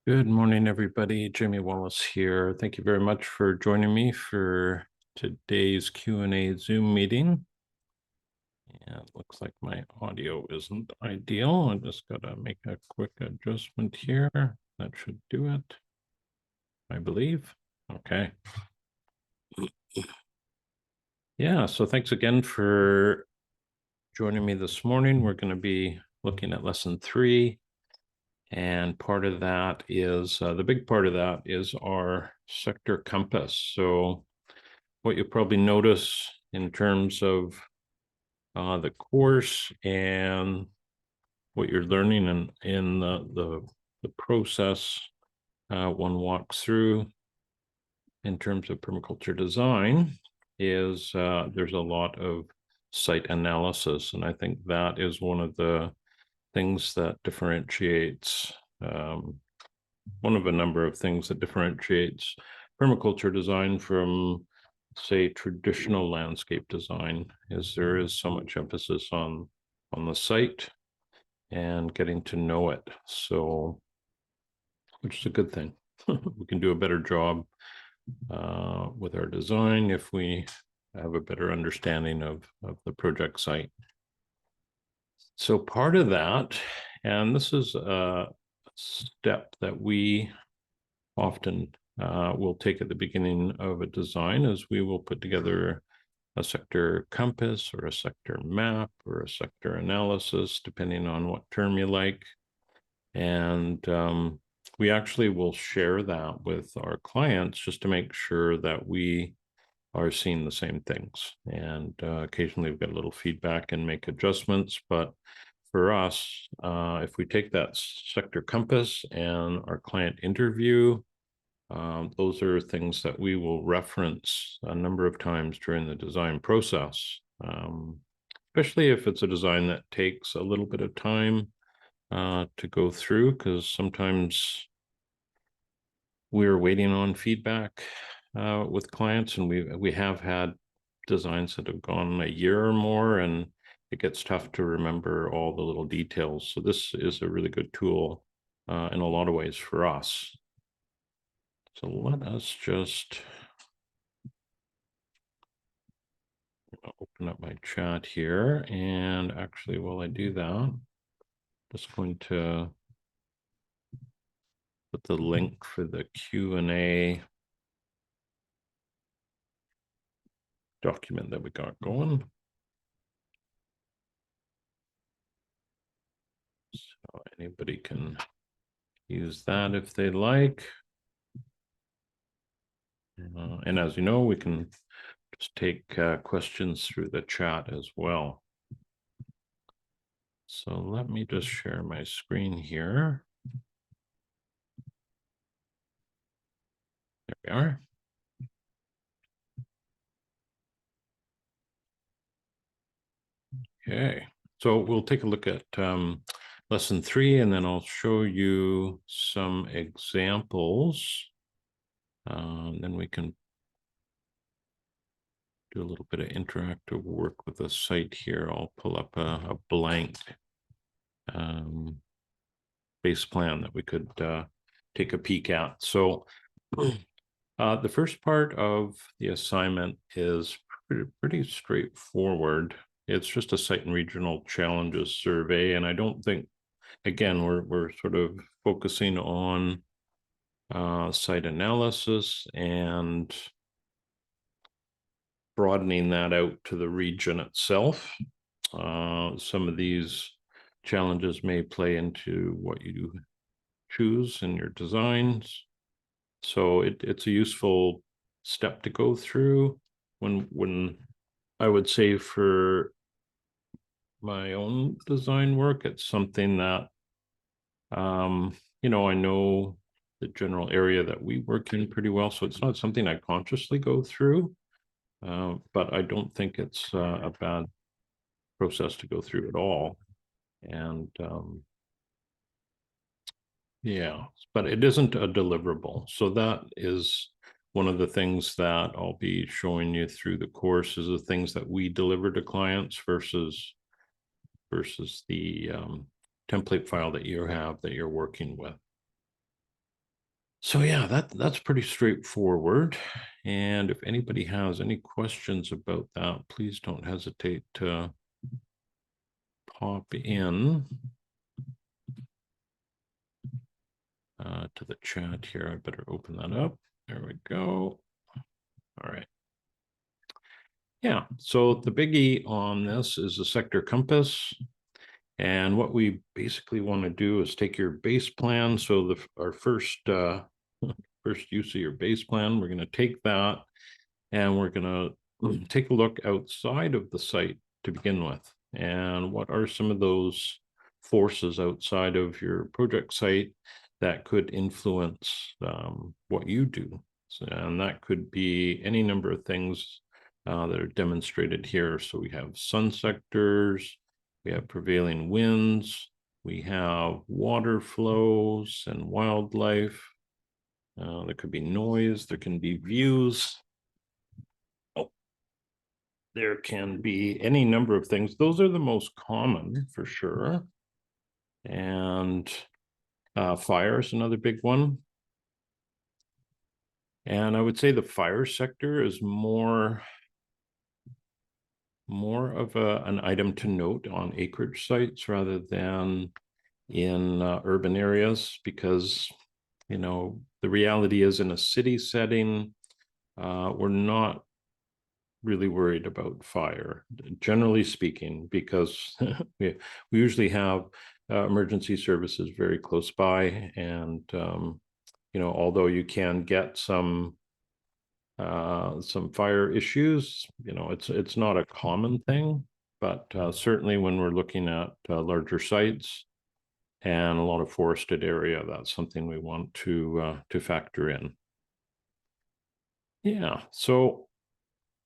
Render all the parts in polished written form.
Good morning, everybody. Jamie Wallace here. Thank you very much for joining me for today's Q&A Zoom meeting. And it looks like my audio isn't ideal. I just got to make a quick adjustment here. That should do it, I believe. Okay. Yeah, so thanks again for joining me this morning. We're going to be looking at lesson 3. And part of that is, the big part of that is our sector compass. So what you'll probably notice in terms of the course and what you're learning in the process one walks through in terms of permaculture design is there's a lot of site analysis. And I think that is one of the things that differentiates one of a number of things that differentiates permaculture design from, say, traditional landscape design, is there is so much emphasis on the site and getting to know it. So, which is a good thing. We can do a better job with our design if we have a better understanding of the project site. So part of that, and this is a step that we often will take at the beginning of a design, is we will put together a sector compass or a sector map or a sector analysis, depending on what term you like. And we actually will share that with our clients just to make sure that we are seeing the same things. And occasionally we've got a little feedback and make adjustments. But for us, if we take that sector compass and our client interview, those are things that we will reference a number of times during the design process, especially if it's a design that takes a little bit of time to go through, because sometimes we're waiting on feedback with clients, and we have had designs that have gone a year or more, and it gets tough to remember all the little details. So this is a really good tool in a lot of ways for us. So let us just open up my chat here. And actually, while I do that, I'm just going to put the link for the Q&A document that we got going. So anybody can use that if they like. And as you know, we can just take questions through the chat as well. So let me just share my screen here. There we are. Okay, so we'll take a look at lesson 3, and then I'll show you some examples. Then we can do a little bit of interactive work with the site here. I'll pull up a blank base plan that we could take a peek at. So the first part of the assignment is pretty straightforward. It's just a site and regional challenges survey. And I don't think, again, we're sort of focusing on site analysis and broadening that out to the region itself. Some of these challenges may play into what you choose in your designs. So it's a useful step to go through. When I would say for my own design work, it's something that, you know, I know the general area that we work in pretty well. So it's not something I consciously go through, but I don't think it's a bad process to go through at all. And yeah, but it isn't a deliverable. So that is one of the things that I'll be showing you through the course, is the things that we deliver to clients versus the template file that you have that you're working with. So yeah, that's pretty straightforward. And if anybody has any questions about that, please don't hesitate to pop in to the chat here. I better open that up. There we go. All right. Yeah, so the biggie on this is the sector compass. And what we basically want to do is take your base plan. So our first first use of your base plan, we're going to take that and we're going to take a look outside of the site to begin with. And what are some of those forces outside of your project site that could influence what you do? And that could be any number of things that are demonstrated here. So we have sun sectors, we have prevailing winds, we have water flows and wildlife. There could be noise, there can be views. Oh, there can be any number of things. Those are the most common for sure. And fire is another big one. And I would say the fire sector is more of an item to note on acreage sites rather than in urban areas, because the reality is in a city setting, we're not really worried about fire, generally speaking, because we usually have emergency services very close by, and although you can get some fire issues, it's not a common thing, but certainly when we're looking at larger sites and a lot of forested area, that's something we want to factor in. Yeah, so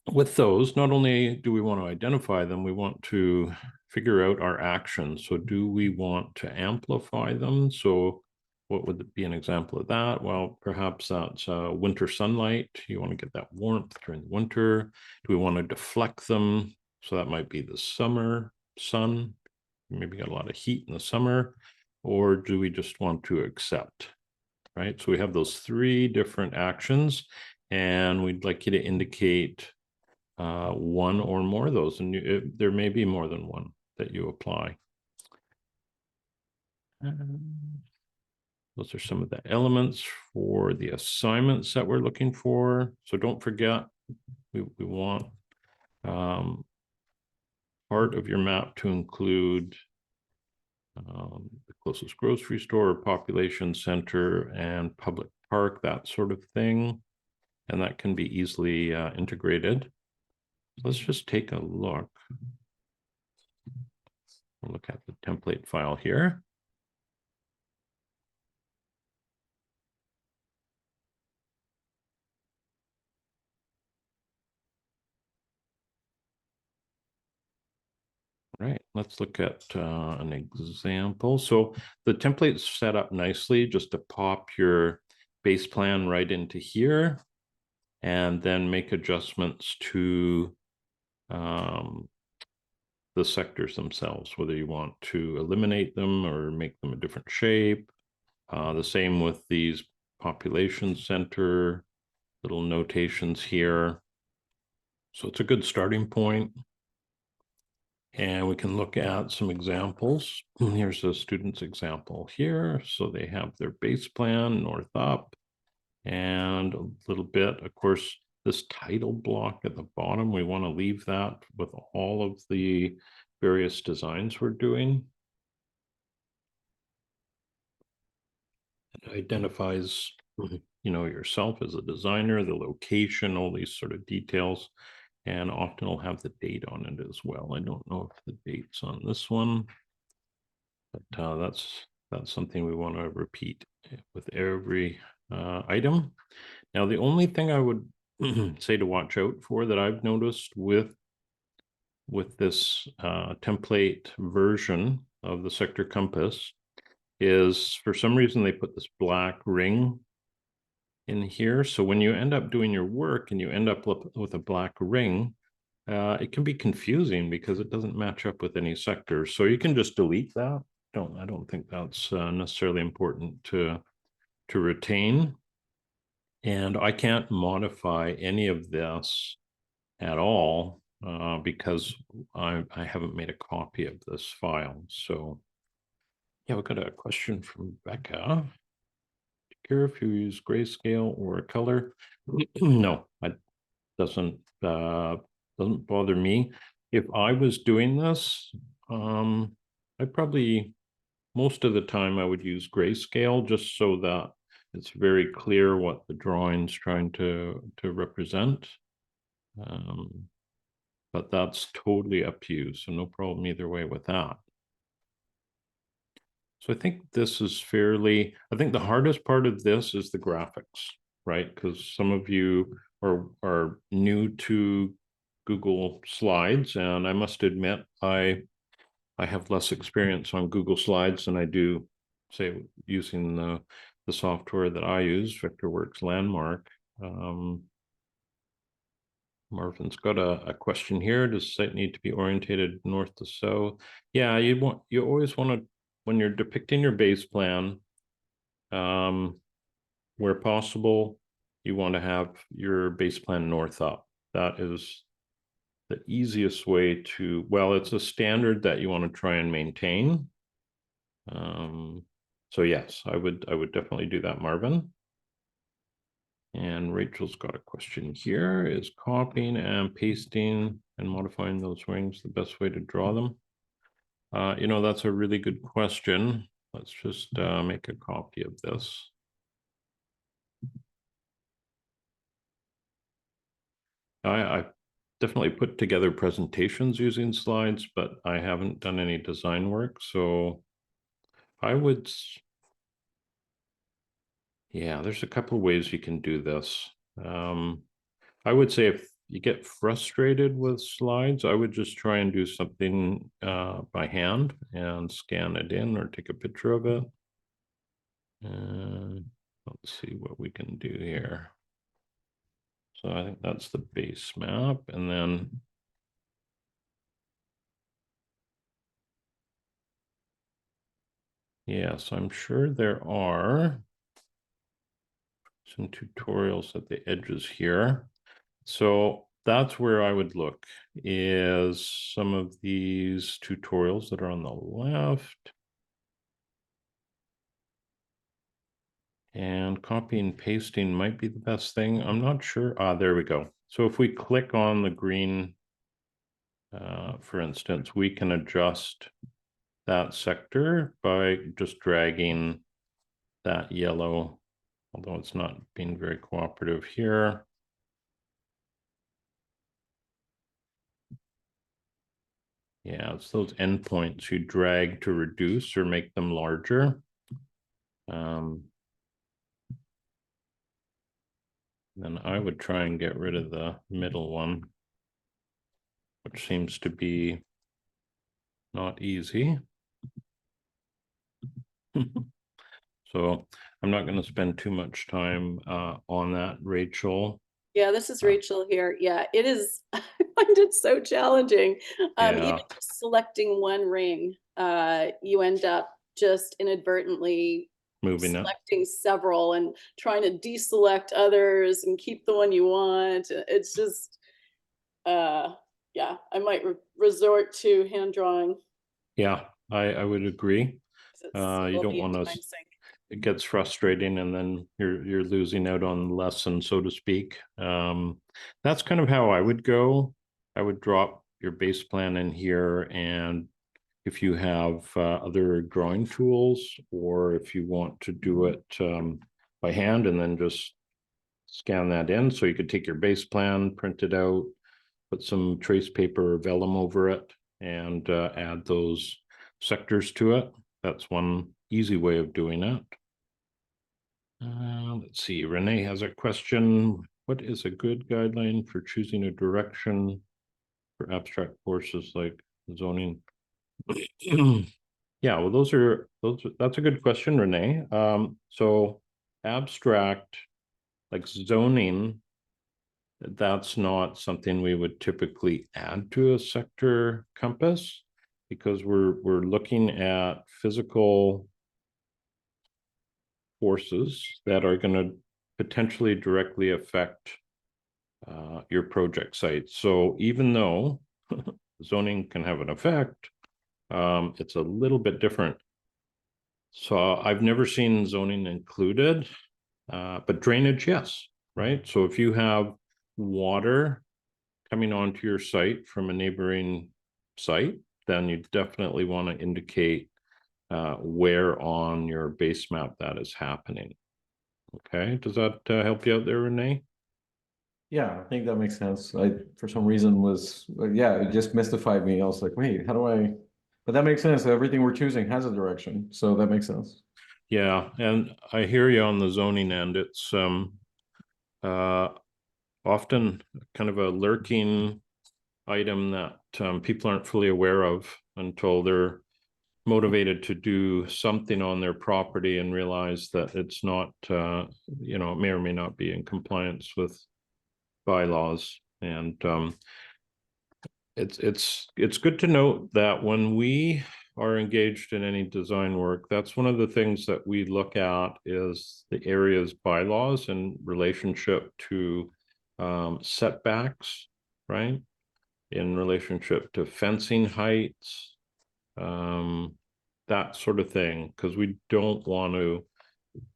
with those, not only do we want to identify them, we want to figure out our actions. So do we want to amplify them? So what would be an example of that? Well, perhaps that's winter sunlight. You want to get that warmth during the winter. Do we want to deflect them? So that might be the summer sun. Maybe got a lot of heat in the summer. Or do we just want to accept? Right? So we have those three different actions, and we'd like you to indicate one or more of those, and there may be more than one that you apply. Those are some of the elements for the assignments that we're looking for. So don't forget, we want part of your map to include the closest grocery store, population center, and public park, that sort of thing. And that can be easily integrated. Let's just take a look. We'll look at the template file here. Right, let's look at an example. So the template's set up nicely just to pop your base plan right into here and then make adjustments to the sectors themselves, whether you want to eliminate them or make them a different shape. The same with these population center little notations here. So it's a good starting point. And we can look at some examples. Here's a student's example here. So they have their base plan, north up, and a little bit, of course, this title block at the bottom, we want to leave that with all of the various designs we're doing. It identifies, yourself as a designer, the location, all these sort of details, and often will have the date on it as well. I don't know if the date's on this one, but that's something we want to repeat with every item. Now, the only thing I would say to watch out for that I've noticed with this template version of the sector compass is, for some reason, they put this black ring in here. So when you end up doing your work and you end up with a black ring, it can be confusing because it doesn't match up with any sector. So you can just delete that. I don't think that's necessarily important to retain. And I can't modify any of this at all because I haven't made a copy of this file. So yeah, we've got a question from Becca. Do you care if you use grayscale or color? No, it doesn't bother me. If I was doing this, I probably most of the time I would use grayscale just so that it's very clear what the drawing's trying to represent. But that's totally up to you, so no problem either way with that. So I think this is I think the hardest part of this is the graphics, right? Because some of you are new to Google Slides, and I must admit, I have less experience on Google Slides than I do, say, using the software that I use, Vectorworks Landmark. Marvin's got a question here. Does the site need to be orientated north to south? Yeah, you always want to, when you're depicting your base plan, where possible, you want to have your base plan north up. That is the easiest way to, well, it's a standard that you want to try and maintain. So yes, I would definitely do that, Marvin. And Rachel's got a question here. Is copying and pasting and modifying those wings the best way to draw them? That's a really good question. Let's just make a copy of this. I definitely put together presentations using slides, but I haven't done any design work. So I would, yeah, there's a couple of ways you can do this. I would say if you get frustrated with slides, I would just try and do something by hand and scan it in or take a picture of it. And let's see what we can do here. So I think that's the base map. And then yes, I'm sure there are some tutorials at the edges here. So that's where I would look, is some of these tutorials that are on the left. And copy and pasting might be the best thing. I'm not sure. There we go. So if we click on the green, for instance, we can adjust that sector by just dragging that yellow, although it's not being very cooperative here. Yeah, it's those endpoints you drag to reduce or make them larger. Then I would try and get rid of the middle one, which seems to be not easy. So I'm not going to spend too much time on that, Rachel. Yeah, this is Rachel here. Yeah, it is. I find it so challenging. Even Yeah, just selecting one ring, you end up just inadvertently moving it. selecting several and trying to deselect others and keep the one you want. It's just, yeah, I might resort to hand drawing Yeah, I would agree. 'cause it's You will don't be a want to, time sink. it gets frustrating and then you're losing out on the lesson, so to speak. That's kind of how I would go. I would drop your base plan in here, and if you have other drawing tools, or if you want to do it by hand and then just scan that in, so you could take your base plan, print it out, put some trace paper or vellum over it, and add those sectors to it. That's one easy way of doing it. Let's see, Renee has a question. What is a good guideline for choosing a direction for abstract courses like zoning? Yeah, well, that's a good question, Renee. So abstract, like zoning, that's not something we would typically add to a sector compass, because we're looking at physical forces that are going to potentially directly affect your project site. So even though zoning can have an effect, it's a little bit different. So I've never seen zoning included, but drainage, yes, right? So if you have water coming onto your site from a neighboring site, then you definitely want to indicate where on your base map that is happening. Okay, does that help you out there, Renee? Yeah, I think that makes sense. I, for some reason yeah, it just mystified me. I was like, wait, how do I? But that makes sense. Everything we're choosing has a direction, so that makes sense. Yeah, and I hear you on the zoning end. It's often kind of a lurking item that people aren't fully aware of until they're motivated to do something on their property and realize that it's not, you know, it may or may not be in compliance with bylaws. And it's good to note that when we are engaged in any design work, that's one of the things that we look at is the area's bylaws in relationship to setbacks, right? In relationship to fencing heights, that sort of thing, because we don't want to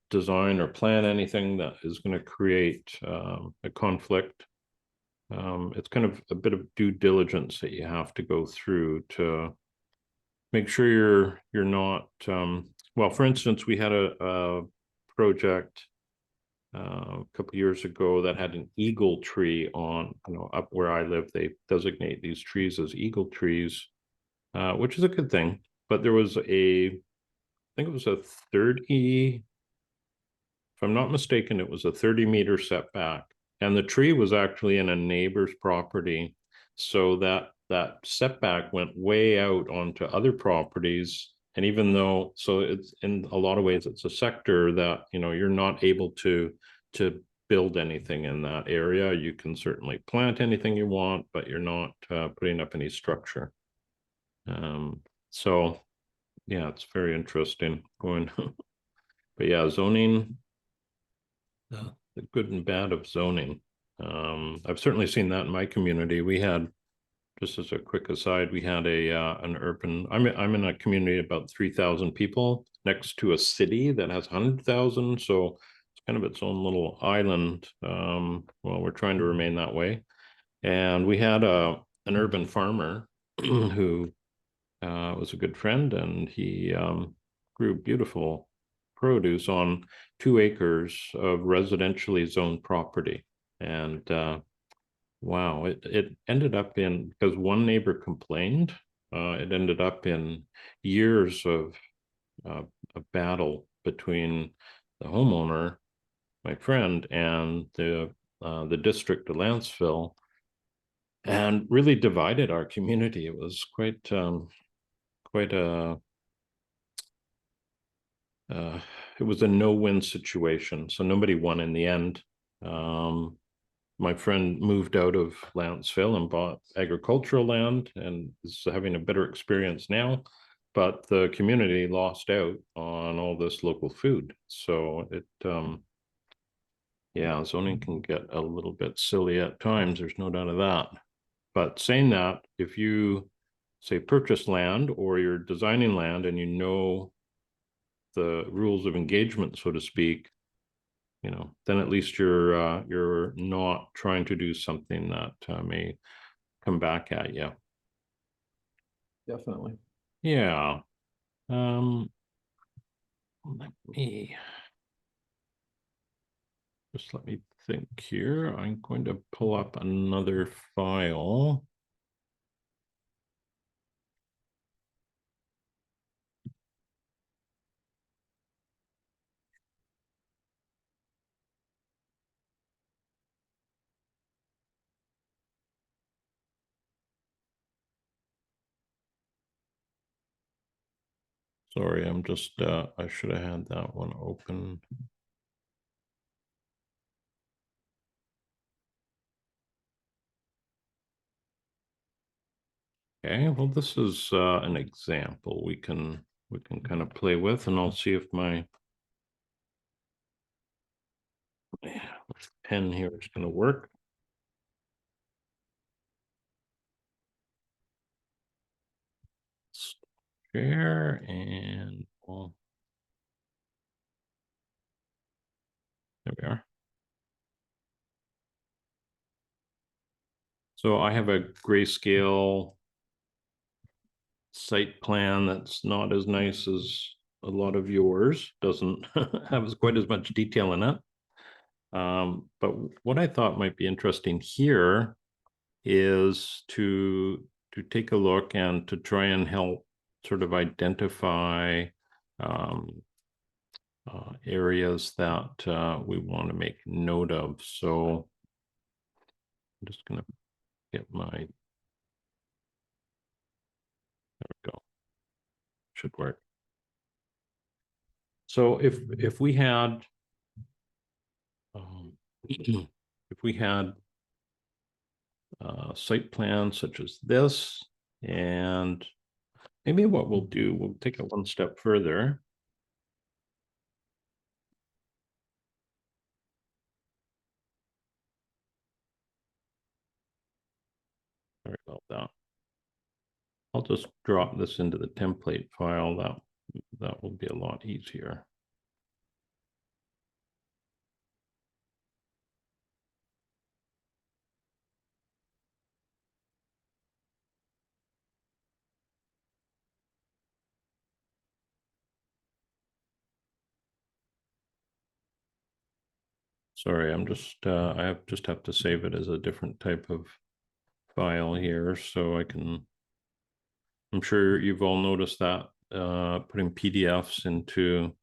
design or plan anything that is going to create a conflict. It's kind of a bit of due diligence that you have to go through to make sure you're not well, for instance, we had a project a couple years ago that had an eagle tree on, you know, up where I live. They designate these trees as eagle trees, which is a good thing. But there was I think it was a 30, if I'm not mistaken, it was a 30-meter setback, and the tree was actually in a neighbor's property. So that setback went way out onto other properties. And even though, so it's in a lot of ways, it's a sector that, you know, you're not able to build anything in that area. You can certainly plant anything you want, but you're not putting up any structure. So yeah, it's very interesting going. But yeah, zoning, the good and bad of zoning. I've certainly seen that in my community. We had, just as a quick aside, we had an urban, I'm in a community about 3,000 people next to a city that has 100,000. So it's kind of its own little island. Well, we're trying to remain that way. And we had an urban farmer who was a good friend, and he grew beautiful produce on 2 acres of residentially zoned property. And wow, it ended up in, because one neighbor complained, it ended up in years of a battle between the homeowner, my friend, and the district of Lanceville, and really divided our community. It was quite a it was a no-win situation, so nobody won in the end. My friend moved out of Lanceville and bought agricultural land and is having a better experience now, but the community lost out on all this local food. So it yeah, zoning can get a little bit silly at times, there's no doubt of that. But saying that, if you say purchase land or you're designing land and you know the rules of engagement, so to speak, you know, then at least you're not trying to do something that may come back at you. Definitely. Yeah. Let me let me think here. I'm going to pull up another file. Sorry, I'm just, I should have had that one open. Okay, well, this is an example we can kind of play with, and I'll see if my This pen here is going to work. Share and well, there we are. So I have a grayscale site plan that's not as nice as a lot of yours. Doesn't have quite as much detail in it. But what I thought might be interesting here is to take a look and to try and help sort of identify areas that we want to make note of. So I'm just going to get my, there we go, should work. So if we had if we had site plans such as this, and maybe what we'll do, we'll take it one step further. Sorry about that. I'll just drop this into the template file. That will be a lot easier. Sorry, I'm just I just have to save it as a different type of file here so I can. I'm sure you've all noticed that putting PDFs into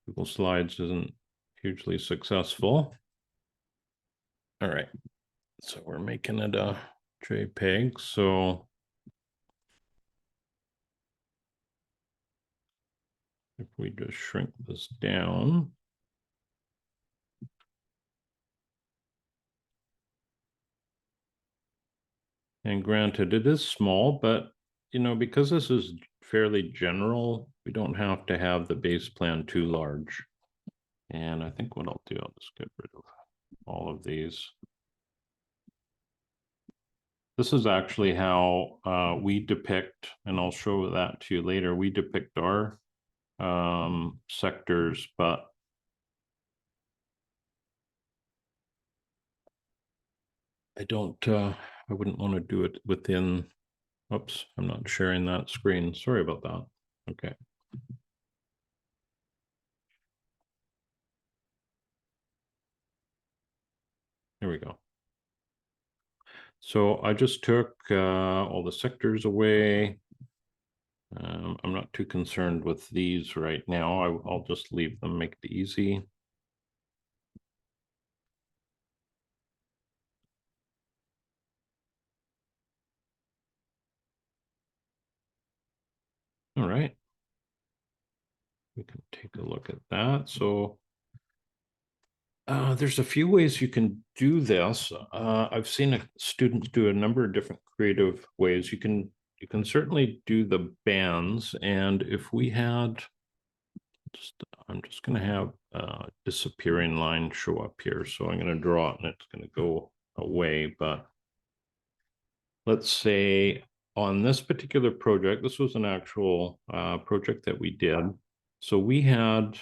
Google Slides isn't hugely successful. All right, so we're making it a JPEG. So if we just shrink this down. And granted, it is small, but you know, because this is fairly general, we don't have to have the base plan too large. And I think what I'll do, I'll just get rid of all of these. This is actually how we depict, and I'll show that to you later, we depict our sectors, but I wouldn't want to do it within, oops, I'm not sharing that screen. Sorry about that. Okay. Here we go. So I just took all the sectors away. I'm not too concerned with these right now. I'll just leave them, make it easy. All right. We can take a look at that. So there's a few ways you can do this. I've seen students do a number of different creative ways. You can certainly do the bands, and if we had I'm just going to have a disappearing line show up here. So I'm going to draw it and it's going to go away. But let's say on this particular project, this was an actual project that we did. So we had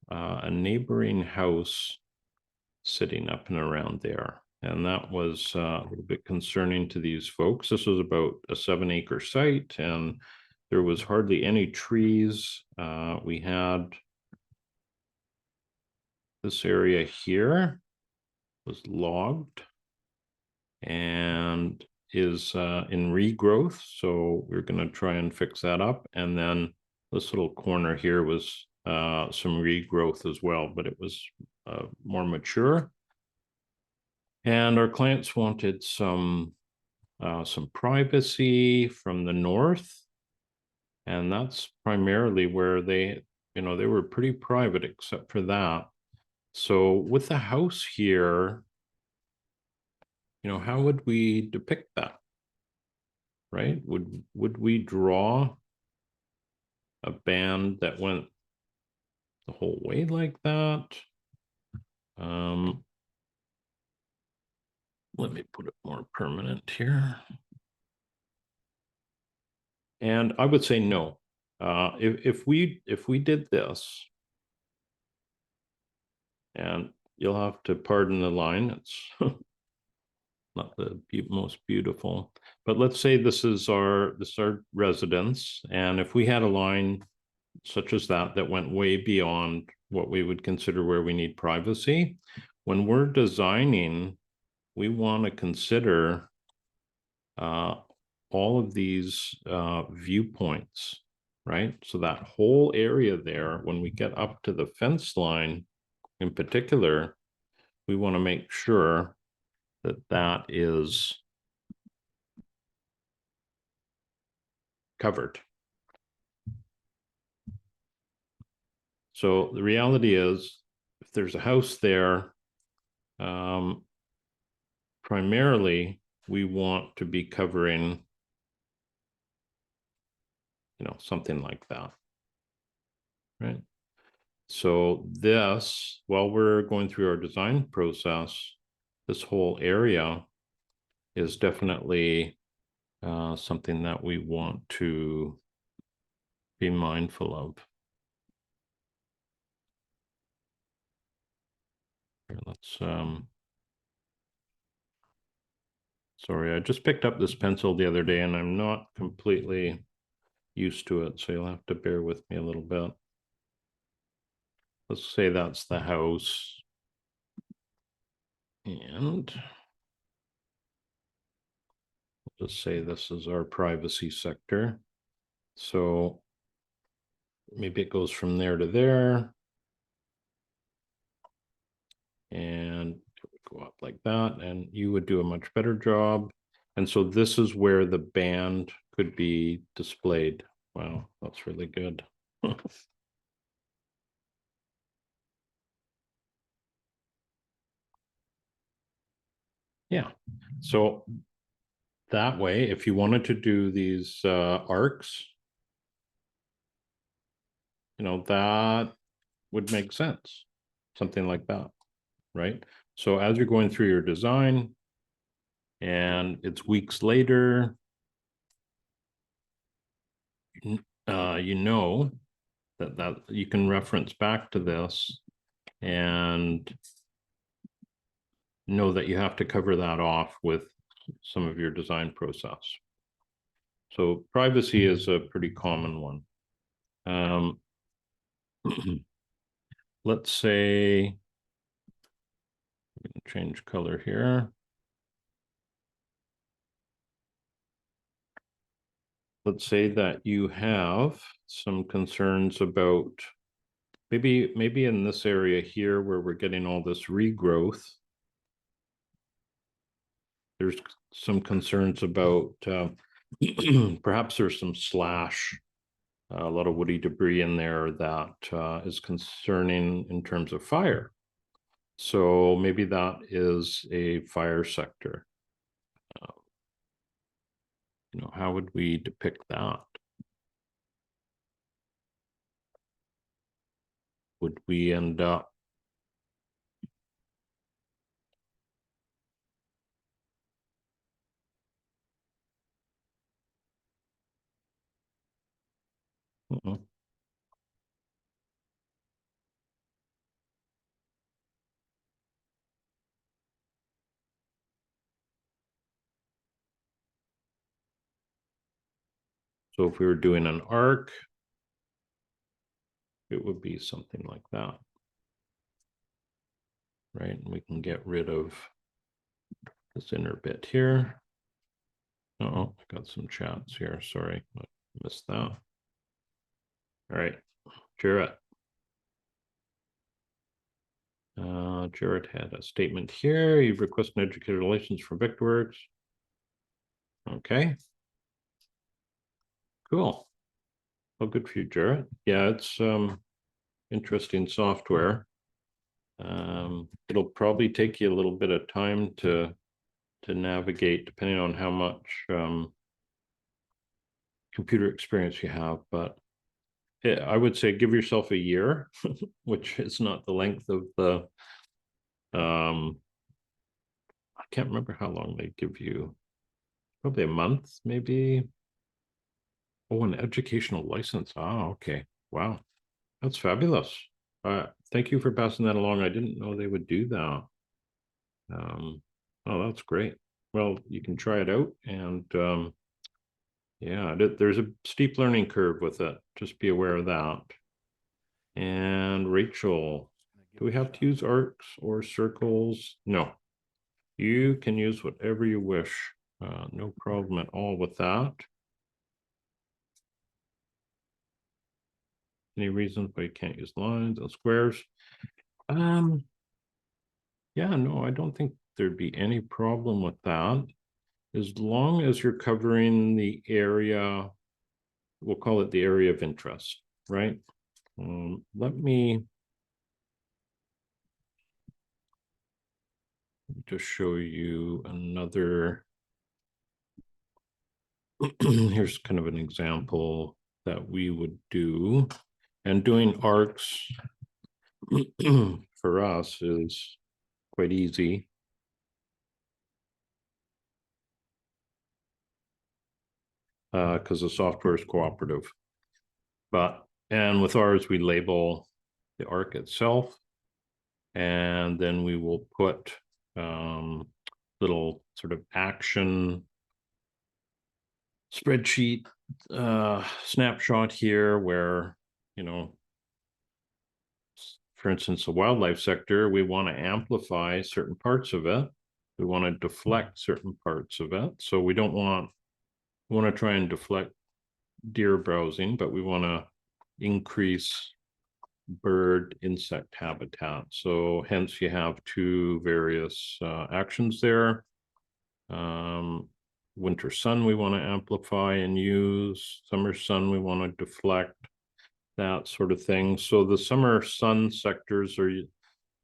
a neighboring house sitting up and around there. And that was a little bit concerning to these folks. This was about a 7-acre site and there was hardly any trees. We had this area here was logged and is in regrowth. So we're going to try and fix that up. And then this little corner here was some regrowth as well, but it was more mature. And our clients wanted some privacy from the north. And that's primarily where they were pretty private except for that. So with the house here, how would we depict that? Right? Would we draw a band that went the whole way like that? Let me put it more permanent here. And I would say no. If we did this, and you'll have to pardon the line, it's not the most beautiful, but let's say this is our residence, and if we had a line such as that went way beyond what we would consider where we need privacy, when we're designing, we want to consider all of these viewpoints, right? So that whole area there, when we get up to the fence line in particular, we want to make sure that that is covered. So the reality is, if there's a house there, primarily we want to be covering, you know, something like that, right? So this, while we're going through our design process, this whole area is definitely something that we want to be mindful of. Here, let's sorry, I just picked up this pencil the other day and I'm not completely used to it, so you'll have to bear with me a little bit. Let's say that's the house. And we'll just say this is our privacy sector. So maybe it goes from there to there. And go up like that, and you would do a much better job. And so this is where the band could be displayed. Wow, that's really good. Yeah, so that way, if you wanted to do these arcs, you know, that would make sense, something like that, right? So as you're going through your design and it's weeks later, you know that you can reference back to this and know that you have to cover that off with some of your design process. So privacy is a pretty common one. Let's say, change color here. Let's say that you have some concerns about maybe in this area here where we're getting all this regrowth, there's some concerns about perhaps there's some slash, a lot of woody debris in there that is concerning in terms of fire. So maybe that is a fire sector. You know, how would we depict that? Would we end up so if we were doing an arc, it would be something like that, right? And we can get rid of this inner bit here. Oh, I got some chats here. Sorry, I missed that. All right, Jarrett. Jarrett had a statement here. You've requested an educator license from Vectorworks. Okay. Cool. Well, good for you, Jarrett. Yeah, it's interesting software. It'll probably take you a little bit of time to navigate, depending on how much computer experience you have, but I would say give yourself a year, which is not the length of the I can't remember how long they give you, probably a month, maybe. Oh, an educational license. Ah, okay. Wow. That's fabulous. Thank you for passing that along. I didn't know they would do that. Oh, that's great. Well, you can try it out, and yeah, there's a steep learning curve with it. Just be aware of that. And Rachel, do we have to use arcs or circles? No. You can use whatever you wish. No problem at all with that. Any reasons why you can't use lines and squares? Yeah, no, I don't think there'd be any problem with that. As long as you're covering the area, we'll call it the area of interest, right? Let me just show you another. Here's kind of an example that we would do. And doing arcs for us is quite easy. Because the software is cooperative. And with ours, we label the arc itself, and then we will put little sort of action spreadsheet snapshot here where, you know, for instance, the wildlife sector, we want to amplify certain parts of it. We want to deflect certain parts of it. So we want to try and deflect deer browsing, but we want to increase bird insect habitat. So hence you have two various actions there. Winter sun we want to amplify and use. Summer sun we want to deflect, that sort of thing. So the summer sun sectors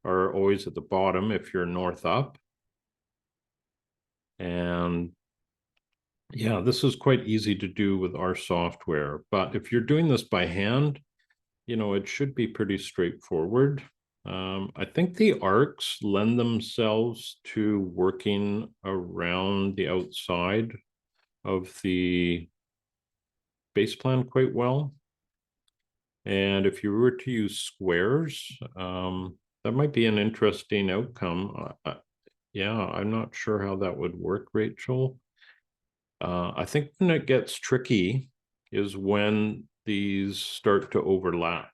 are always at the bottom if you're north up. And yeah, this is quite easy to do with our software, but if you're doing this by hand, you know, it should be pretty straightforward. I think the arcs lend themselves to working around the outside of the base plan quite well. And if you were to use squares, that might be an interesting outcome. Yeah, I'm not sure how that would work, Rachel. I think when it gets tricky is when these start to overlap.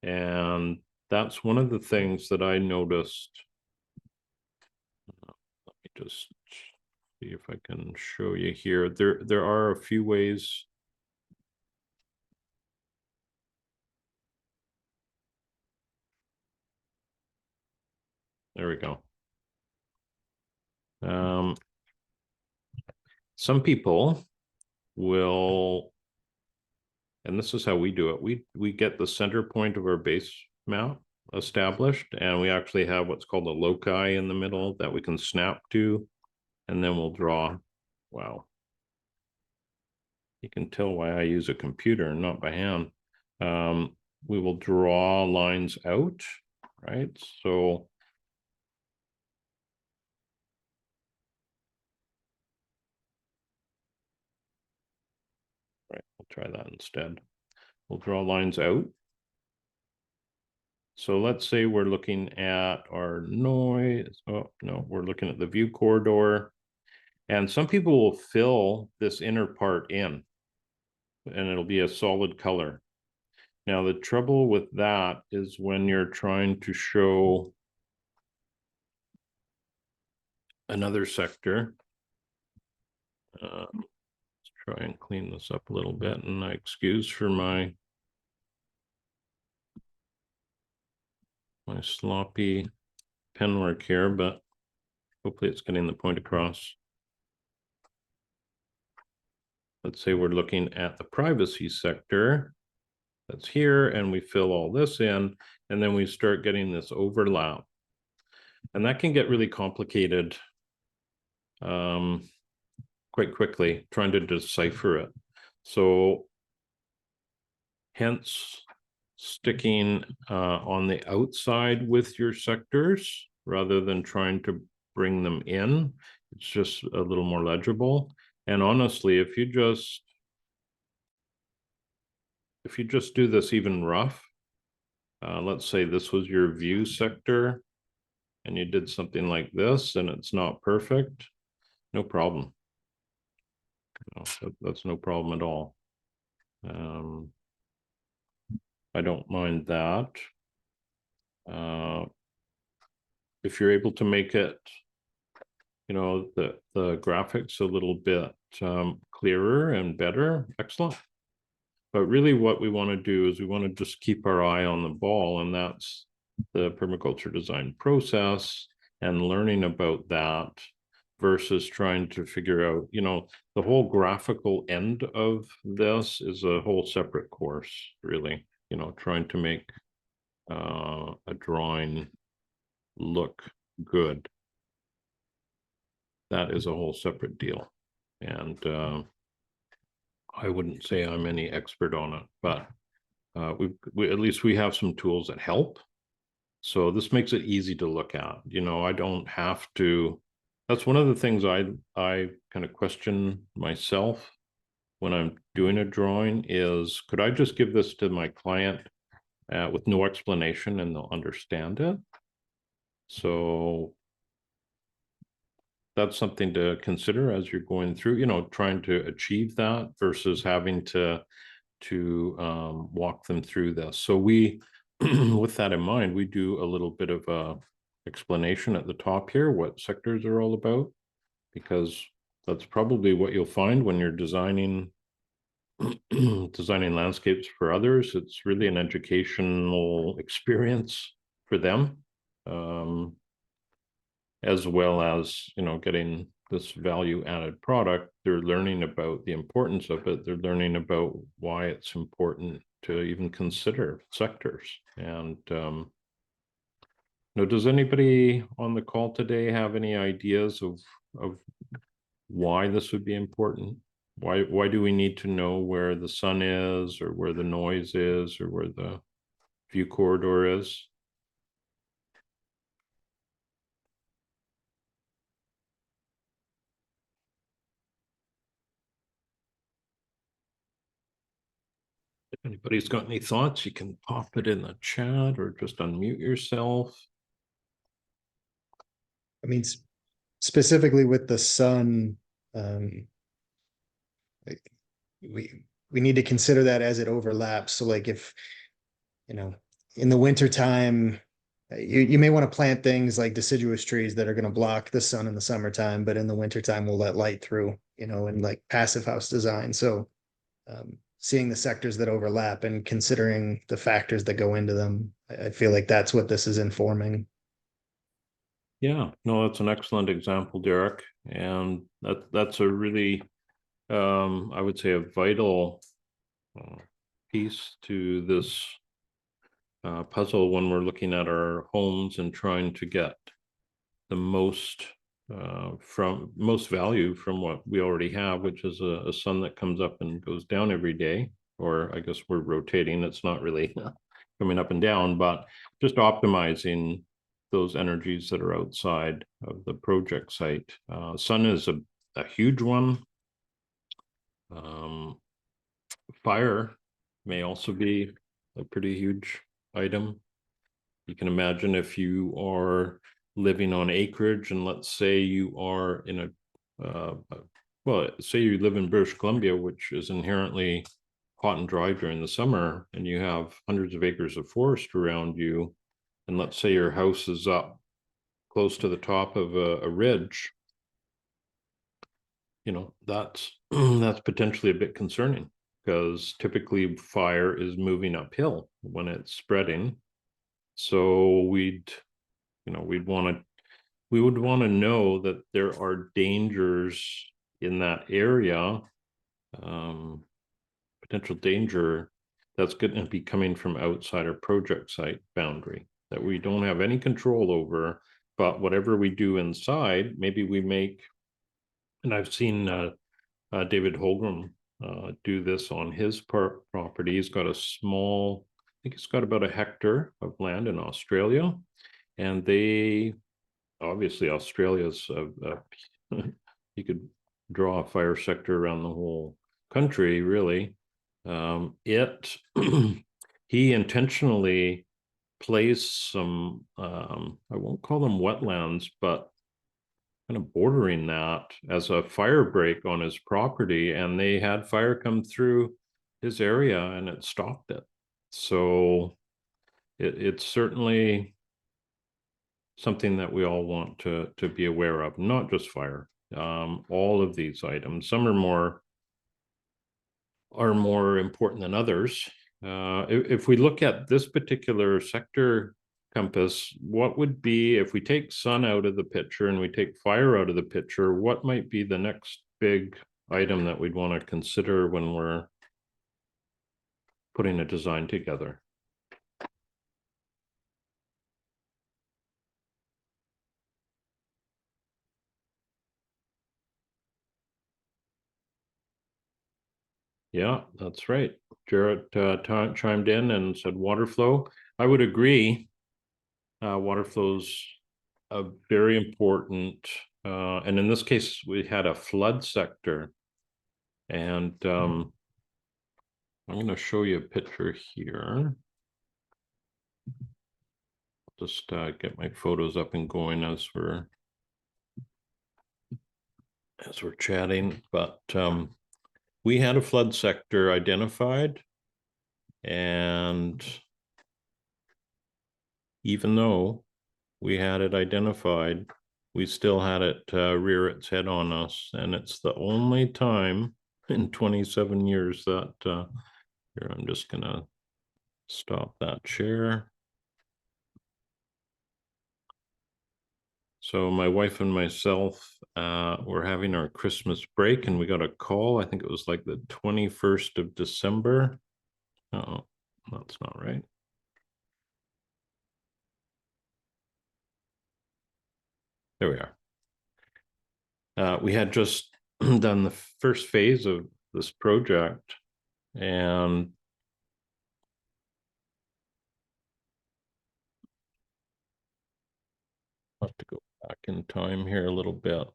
And that's one of the things that I noticed. Let me just see if I can show you here. There are a few ways. There we go. Some people will, and this is how we do it. We get the center point of our base map established, and we actually have what's called a loci in the middle that we can snap to, and then we'll draw. Wow. You can tell why I use a computer and not by hand. We will draw lines out, right? So right, we'll try that instead. We'll draw lines out. So let's say we're looking at our noise. Oh, no, we're looking at the view corridor. And some people will fill this inner part in, and it'll be a solid color. Now, the trouble with that is when you're trying to show another sector. Let's try and clean this up a little bit, and I excuse for my sloppy pen work here, but hopefully it's getting the point across. Let's say we're looking at the privacy sector that's here, and we fill all this in, and then we start getting this overlap. And that can get really complicated quite quickly, trying to decipher it. So hence sticking on the outside with your sectors rather than trying to bring them in. It's just a little more legible. And honestly, if you just do this even rough, let's say this was your view sector and you did something like this and it's not perfect, no problem. That's no problem at all. I don't mind that. If you're able to make it, the graphics a little bit clearer and better, excellent. But really what we want to do is we want to just keep our eye on the ball, and that's the permaculture design process and learning about that versus trying to figure out, the whole graphical end of this is a whole separate course, really, trying to make a drawing look good. That is a whole separate deal. And I wouldn't say I'm any expert on it, but we at least we have some tools that help. So this makes it easy to look at. I don't have to. That's one of the things I kind of question myself when I'm doing a drawing is, could I just give this to my client with no explanation and they'll understand it? So that's something to consider as you're going through, trying to achieve that versus having to walk them through this. So we, with that in mind, we do a little bit of a explanation at the top here, what sectors are all about, because that's probably what you'll find when you're designing landscapes for others. It's really an educational experience for them, as well as, getting this value added product. They're learning about the importance of it. They're learning about why it's important to even consider sectors. And does anybody on the call today have any ideas of why this would be important? Why do we need to know where the sun is, or where the noise is, or where the view corridor is? If anybody's got any thoughts, you can pop it in the chat or just unmute yourself. I mean, specifically with the sun, we need to consider that as it overlaps. So like if, in the winter time, you may want to plant things like deciduous trees that are going to block the sun in the summertime, but in the wintertime we'll let light through, and like passive house design. So seeing the sectors that overlap and considering the factors that go into them, I feel like that's what this is informing. Yeah, no, that's an excellent example, Derek. And that's a really, I would say, a vital piece to this puzzle when we're looking at our homes and trying to get the most value from what we already have, which is a sun that comes up and goes down every day. Or I guess we're rotating, it's not really coming up and down, but just optimizing those energies that are outside of the project site. Sun is a huge one. Fire may also be a pretty huge item. You can imagine if you are living on acreage, and let's say you are in say you live in British Columbia, which is inherently hot and dry during the summer, and you have hundreds of acres of forest around you, and let's say your house is up close to the top of a ridge, that's that's potentially a bit concerning, because typically fire is moving uphill when it's spreading. So we would want to know that there are dangers in that area, potential danger that's going to be coming from outside our project site boundary that we don't have any control over. But whatever we do inside, maybe we make, and I've seen David Holgram do this on his property. He's got a small, I think it's got about a hectare of land in Australia, and they obviously Australia's, you could draw a fire sector around the whole country, really. He intentionally placed some, I won't call them wetlands, but kind of bordering that as a fire break on his property, and they had fire come through his area and it stopped it. So it's certainly something that we all want to be aware of, not just fire. All of these items, some are more important than others. If we look at this particular sector compass, what would be, if we take sun out of the picture and we take fire out of the picture, what might be the next big item that we'd want to consider when we're putting a design together? Yeah, that's right. Jarrett chimed in and said water flow. I would agree. Water flow's a very important, and in this case, we had a flood sector. And I'm going to show you a picture here. Just get my photos up and going as we're chatting. But we had a flood sector identified, and even though we had it identified, we still had it rear its head on us, and it's the only time in 27 years that here, I'm just gonna stop that share. So my wife and myself were having our Christmas break, and we got a call. I think it was like the 21st of December. Oh, that's not right. There we are. We had just done the first phase of this project, and I'll have to go back in time here a little bit.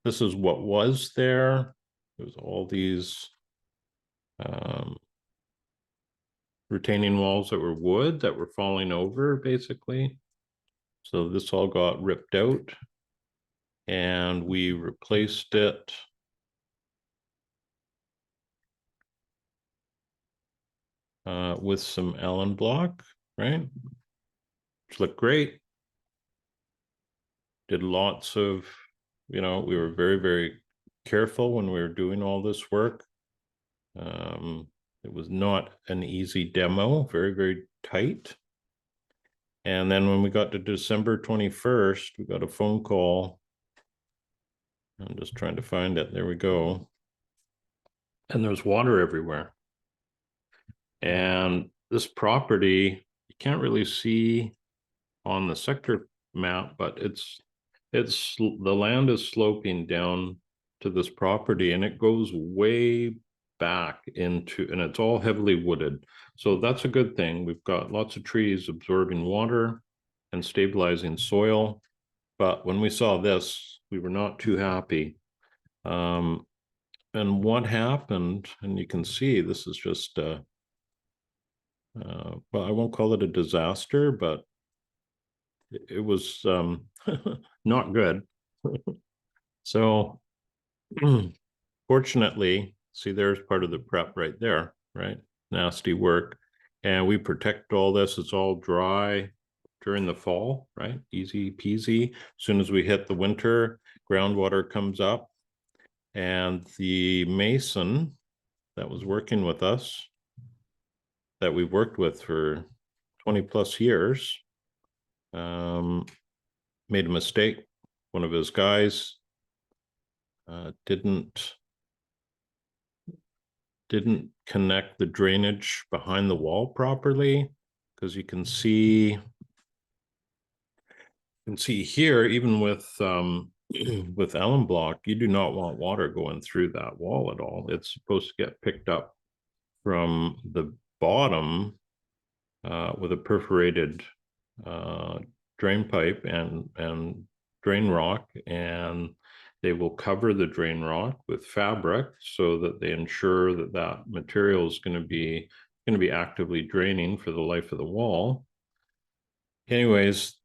This is what was there. There's all these retaining walls that were wood that were falling over, basically. So this all got ripped out, and we replaced it with some Allen block, right? Which looked great. Did lots of, we were very, very careful when we were doing all this work. It was not an easy demo, very, very tight. And then when we got to December 21st, we got a phone call. I'm just trying to find it. There we go. And there's water everywhere. And this property, you can't really see on the sector map, but the land is sloping down to this property, and it goes way back into, and it's all heavily wooded. So that's a good thing. We've got lots of trees absorbing water and stabilizing soil. But when we saw this, we were not too happy. And what happened, and you can see this is just well, I won't call it a disaster, but it was not good. So fortunately, see, there's part of the prep right there, right? Nasty work. And we protect all this. It's all dry during the fall, right? Easy peasy. As soon as we hit the winter, groundwater comes up, and the mason that was working with us, that we've worked with for 20 plus years, made a mistake. One of his guys didn't connect the drainage behind the wall properly, because you can see here, even with with Allen block, you do not want water going through that wall at all. It's supposed to get picked up from the bottom with a perforated drain pipe and drain rock, and they will cover the drain rock with fabric so that they ensure that that material is going to be actively draining for the life of the wall. Anyways,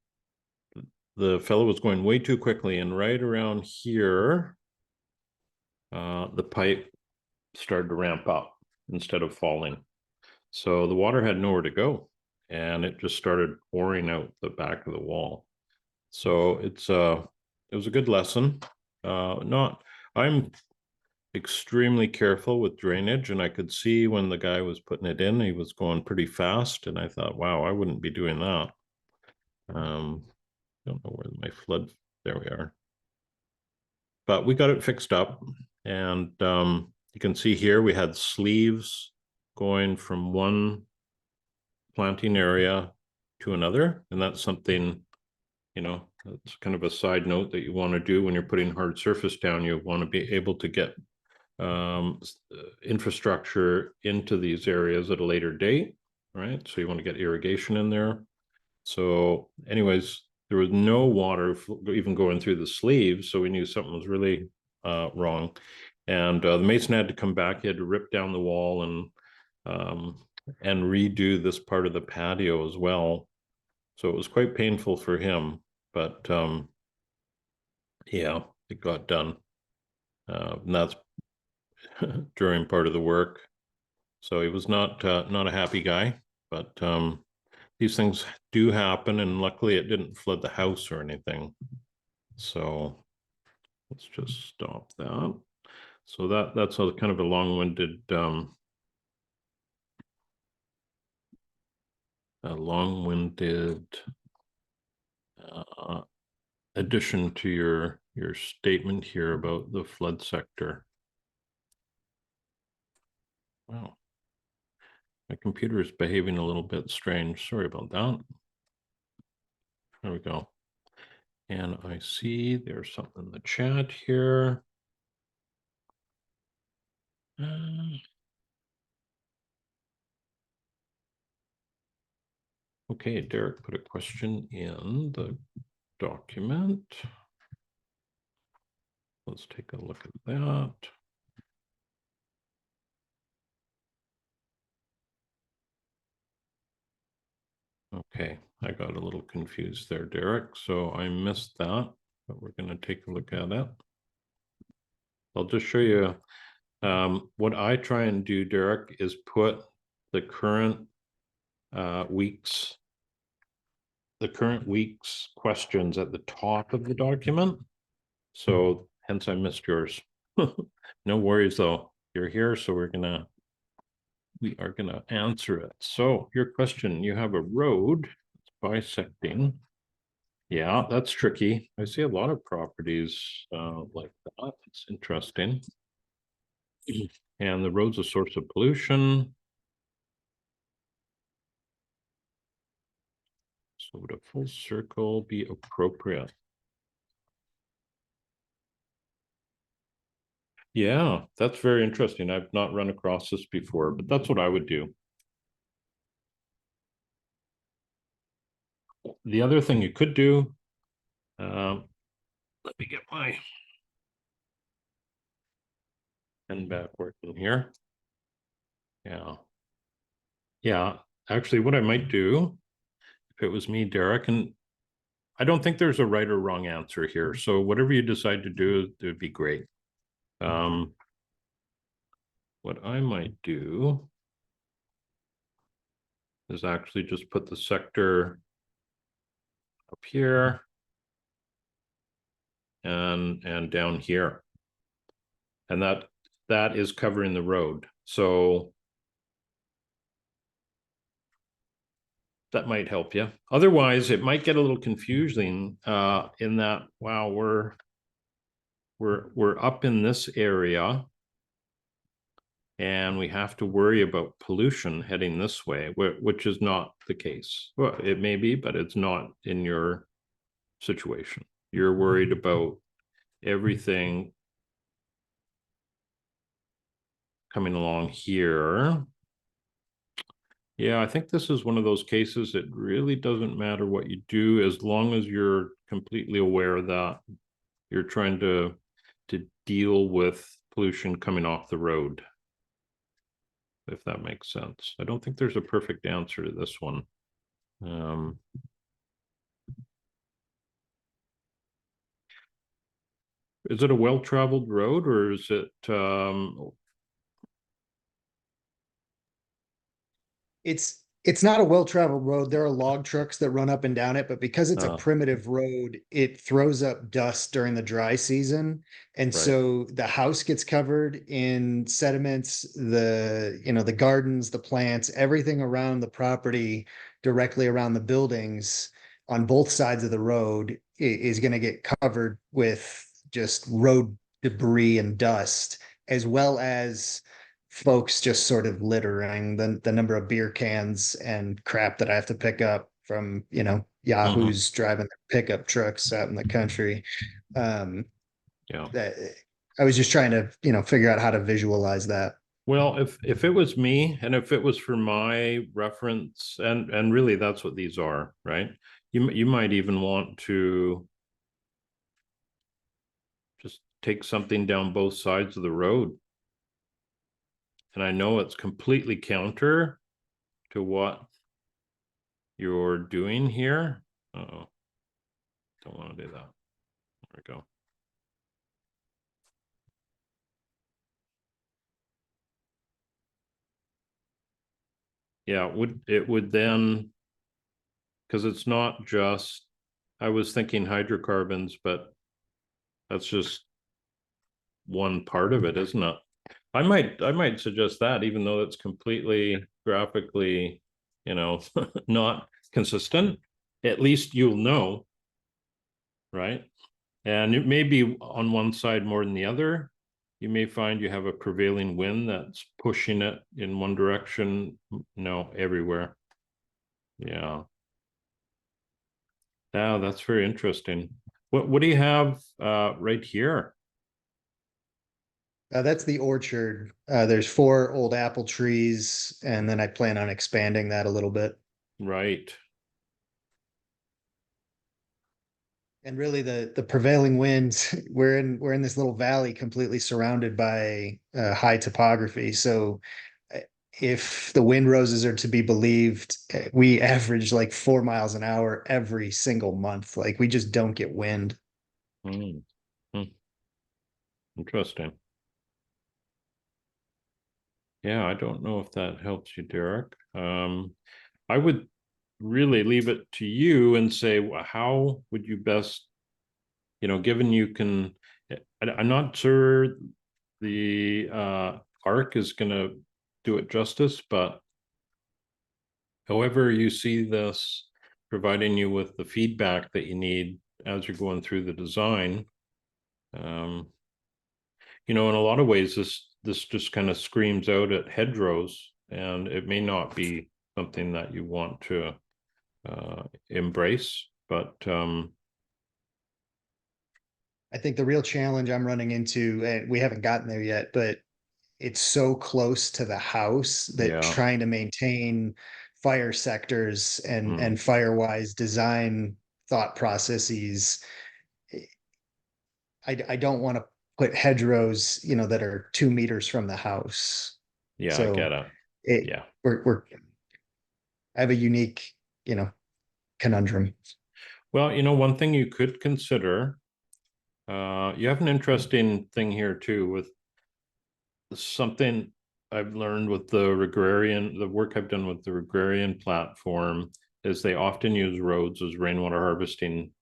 the fellow was going way too quickly, and right around here, the pipe started to ramp up instead of falling. So the water had nowhere to go, and it just started pouring out the back of the wall. So it was a good lesson. I'm extremely careful with drainage, and I could see when the guy was putting it in, he was going pretty fast, and I thought, wow, I wouldn't be doing that. Don't know where my flood, there we are. But we got it fixed up, and you can see here we had sleeves going from one planting area to another, and that's something, you know, that's kind of a side note that you want to do when you're putting hard surface down. You want to be able to get infrastructure into these areas at a later date, right? So you want to get irrigation in there. So anyways, there was no water even going through the sleeves, so we knew something was really wrong. And the mason had to come back. He had to rip down the wall and redo this part of the patio as well. So it was quite painful for him, but yeah, it got done. And that's during part of the work. So he was not a happy guy, but these things do happen, and luckily it didn't flood the house or anything. So let's just stop that. So that's a kind of a long-winded addition to your statement here about the flood sector. Wow, my computer is behaving a little bit strange. Sorry about that. There we go. And I see there's something in the chat here. Okay, Derek put a question in the document. Let's take a look at that. Okay, I got a little confused there, Derek. So I missed that, but we're going to take a look at it. I'll just show you what I try and do, Derek, is put the current week's questions at the top of the document. So hence I missed yours. No worries though. You're here, so we are gonna answer it. So your question, you have a road bisecting. Yeah, that's tricky. I see a lot of properties like that. It's interesting. And the road's a source of pollution. So would a full circle be appropriate? Yeah, that's very interesting. I've not run across this before, but that's what I would do. The other thing you could do, let me get my pen back working here. Yeah. Yeah, actually what I might do, if it was me, Derek, and I don't think there's a right or wrong answer here. So whatever you decide to do, it would be great. What I might do is actually just put the sector up here and down here. And that is covering the road. So that might help you. Otherwise, it might get a little confusing in that, wow, we're up in this area and we have to worry about pollution heading this way, which is not the case. Well, it may be, but it's not in your situation. You're worried about everything coming along here. Yeah, I think this is one of those cases, it really doesn't matter what you do, as long as you're completely aware that you're trying to deal with pollution coming off the road. If that makes sense. I don't think there's a perfect answer to this one. Is it a well-traveled road, or is it It's not a well-traveled road. There are log trucks that run up and down it, but because it's a Oh. primitive road, it throws up dust during the dry season. And Right. so the house gets covered in sediments, the gardens, the plants, everything around the property, directly around the buildings on both sides of the road is going to get covered with just road debris and dust, as well as folks just sort of littering the number of beer cans and crap that I have to pick up from, Yahoos driving their pickup trucks out in the country. Yeah. That I was just trying to, figure out how to visualize that. Well, if it was me, and if it was for my reference, and really that's what these are, right? You might even want to just take something down both sides of the road. And I know it's completely counter to what you're doing here. Uh-oh. Don't want to do that. There we go. Yeah, it would then, because it's not just, I was thinking hydrocarbons, but that's just one part of it, isn't it? I might suggest that, even though it's completely graphically, not consistent, at least you'll know, right? And it may be on one side more than the other. You may find you have a prevailing wind that's pushing it in one direction. No, everywhere. Yeah. Yeah, that's very interesting. What do you have right here? That's the orchard. There's 4 old apple trees, and then I plan on expanding that a little bit. Right. And really the prevailing winds, we're in this little valley completely surrounded by high topography. So if the wind roses are to be believed, we average like 4 miles an hour every single month. Like we just don't get wind. Hmm. Interesting. Yeah, I don't know if that helps you, Derek. I would really leave it to you and say, how would you best, given you can, I'm not sure the arc is going to do it justice, but however you see this providing you with the feedback that you need as you're going through the design, in a lot of ways, this just kind of screams out at hedgerows, and it may not be something that you want to embrace, but I think the real challenge I'm running into, and we haven't gotten there yet, but it's so close to the house that yeah. trying to maintain fire sectors and fire-wise design thought processes, I don't want to put hedgerows, that are 2 meters from the house. Yeah, I So get it. Yeah. I have a unique, conundrum. Well, one thing you could consider, you have an interesting thing here too with something I've learned with the work I've done with the Agrarian platform is they often use roads as rainwater harvesting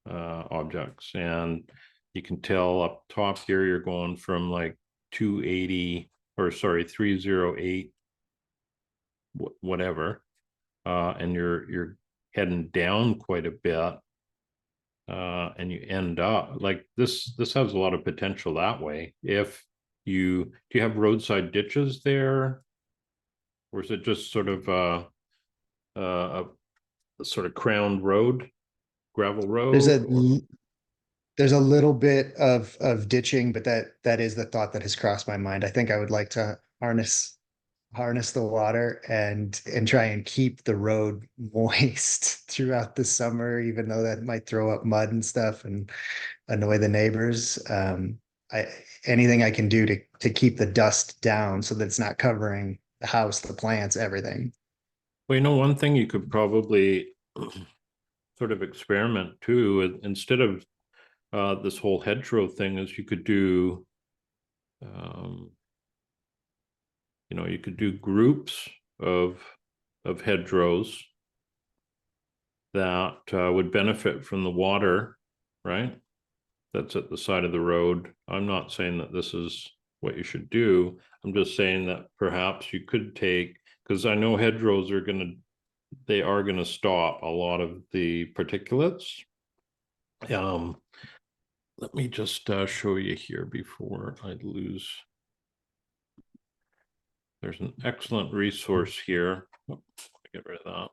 objects. And you can tell up top here, you're going from like 280 or sorry, 308, whatever. And you're heading down quite a bit. And you end up like this has a lot of potential that way. If do you have roadside ditches there, or is it just sort of a sort of crowned road, gravel There's road? a little bit of ditching, but that is the thought that has crossed my mind. I think I would like to harness harness the water and try and keep the road moist throughout the summer, even though that might throw up mud and stuff and annoy the neighbors. I anything I can do to keep the dust down so that it's not covering the house, the plants, everything. Well, one thing you could probably sort of experiment too, instead of this whole hedgerow thing, is you could do, you could do groups of hedgerows that would benefit from the water, right? That's at the side of the road. I'm not saying that this is what you should do. I'm just saying that perhaps you could take, because I know hedgerows are going to stop a lot of the particulates. Let me just show you here before I lose. There's an excellent resource here. Oh, get rid of that.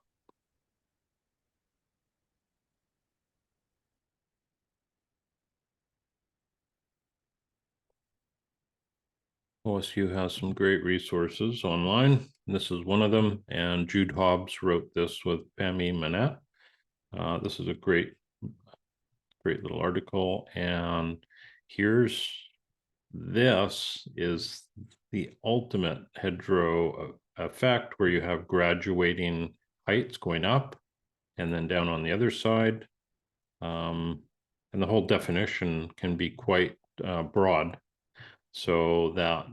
OSU has some great resources online. This is one of them, and Jude Hobbs wrote this with Pammy Manette. This is a great little article, and this is the ultimate hedgerow effect, where you have graduating heights going up and then down on the other side. And the whole definition can be quite broad, so that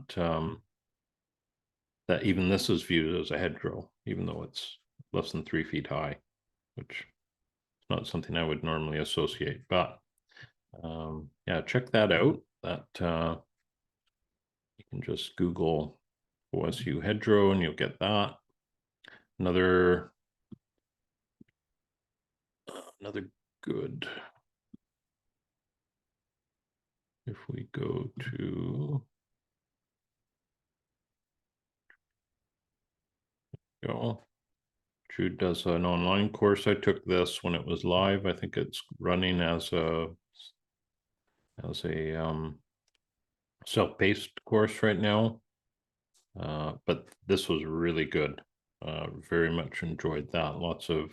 that even this is viewed as a hedgerow, even though it's less than 3 feet high, which is not something I would normally associate. But yeah, check that out. That you can just Google OSU hedgerow and you'll get that. Another good. If we go to Jude does an online course. I took this when it was live. I think it's running as a self-paced course right now. But this was really good. Very much enjoyed that. Lots of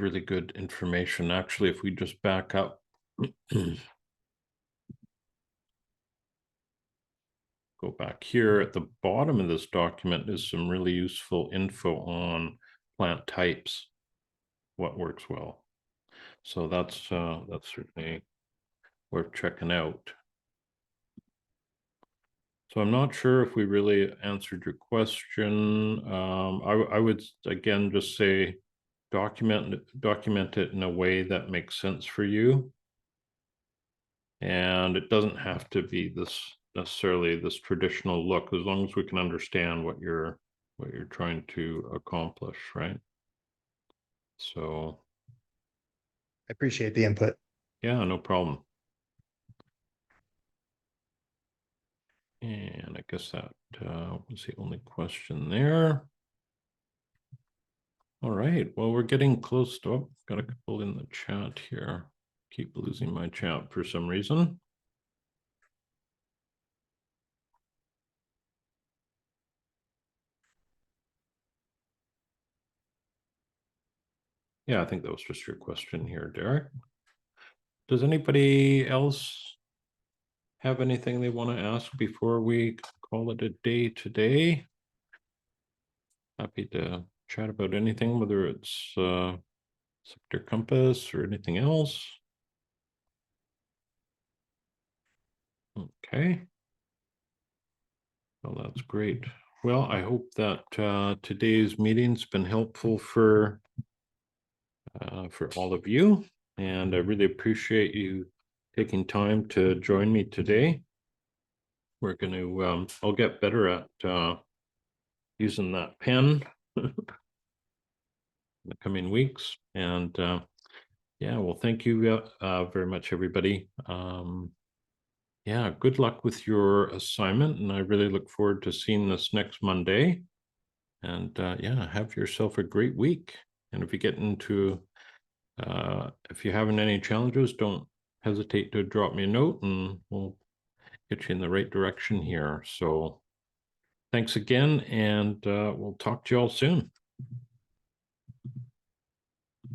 really good information. Actually, if we just back up. Go back here at the bottom of this document is some really useful info on plant types, what works well. So that's certainly worth checking out. So I'm not sure if we really answered your question. I would again just say document it in a way that makes sense for you. And it doesn't have to be necessarily this traditional look, as long as we can understand what you're trying to accomplish, right? So I appreciate the input. yeah, no problem. And I guess that was the only question there. All right, well, we're getting close to, oh, got a couple in the chat here. Keep losing my chat for some reason. Yeah, I think that was just your question here, Derek. Does anybody else have anything they want to ask before we call it a day today? Happy to chat about anything, whether it's sector compass or anything else. Okay. Well, that's great. Well, I hope that today's meeting's been helpful for all of you, and I really appreciate you taking time to join me today. We're going to, I'll get better at using that pen in the coming weeks. And yeah, well, thank you very much, everybody. Yeah, good luck with your assignment, and I really look forward to seeing this next Monday. And yeah, have yourself a great week. And if you get into, if you're having any challenges, don't hesitate to drop me a note and we'll get you in the right direction here. So thanks again, and we'll talk to you all soon.